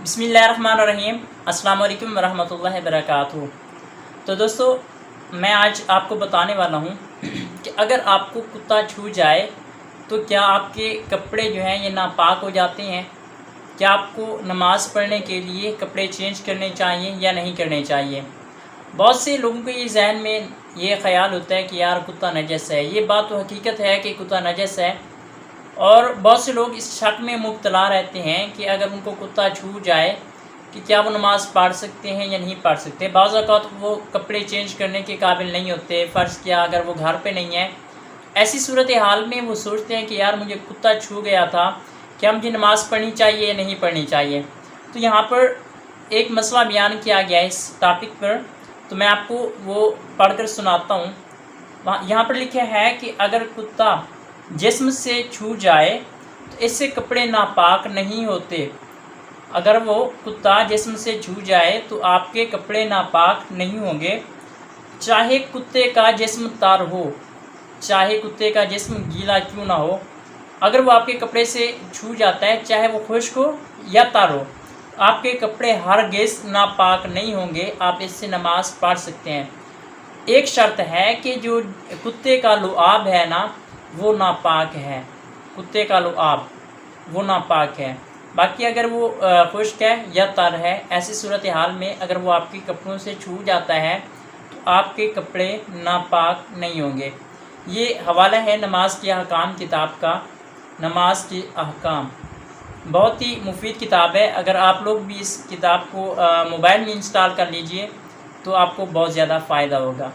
बिस्मिल्लाहिर्रहमानिर्रहीम। अस्सलाम वालेकुम वरहमतुल्लाहि वबरकातुहू। तो दोस्तों, मैं आज आपको बताने वाला हूँ कि अगर आपको कुत्ता छू जाए तो क्या आपके कपड़े जो हैं ये नापाक हो जाते हैं। क्या आपको नमाज़ पढ़ने के लिए कपड़े चेंज करने चाहिए या नहीं करने चाहिए। बहुत से लोगों के ये जहन में ये ख़याल होता है कि यार कुत्ता नजस है। ये बात तो हकीकत है कि कुत्ता नजस है, और बहुत से लोग इस शक में मुब्तला रहते हैं कि अगर उनको कुत्ता छू जाए कि क्या वो नमाज़ पढ़ सकते हैं या नहीं पढ़ सकते। बाज़ औक़ात वो कपड़े चेंज करने के काबिल नहीं होते। फ़र्ज़ किया अगर वो घर पे नहीं है, ऐसी सूरत हाल में वो सोचते हैं कि यार मुझे कुत्ता छू गया था, क्या मुझे नमाज़ पढ़नी चाहिए या नहीं पढ़नी चाहिए। तो यहाँ पर एक मसला बयान किया गया है इस टॉपिक पर, तो मैं आपको वो पढ़कर सुनाता हूँ। यहाँ पर लिखा है कि अगर कुत्ता जिस्म से छू जाए तो इससे कपड़े नापाक नहीं होते। अगर वो कुत्ता जिस्म से छू जाए तो आपके कपड़े नापाक नहीं होंगे, चाहे कुत्ते का जिस्म तर हो, चाहे कुत्ते का जिस्म गीला क्यों ना हो। अगर वो आपके कपड़े से छू जाता है, चाहे वो खुश्क हो या तर हो, आपके कपड़े हरगिज़ नापाक नहीं होंगे, आप इससे नमाज़ पढ़ सकते हैं। एक शर्त है कि जो कुत्ते का लुआब है ना, वो नापाक है। कुत्ते का लुआब वो नापाक है। बाकी अगर वो खुश्क है या तर है, ऐसी सूरत हाल में अगर वो आपके कपड़ों से छू जाता है तो आपके कपड़े नापाक नहीं होंगे। ये हवाला है नमाज के अहकाम किताब का। नमाज के अहकाम बहुत ही मुफीद किताब है। अगर आप लोग भी इस किताब को मोबाइल में इंस्टॉल कर लीजिए तो आपको बहुत ज़्यादा फ़ायदा होगा।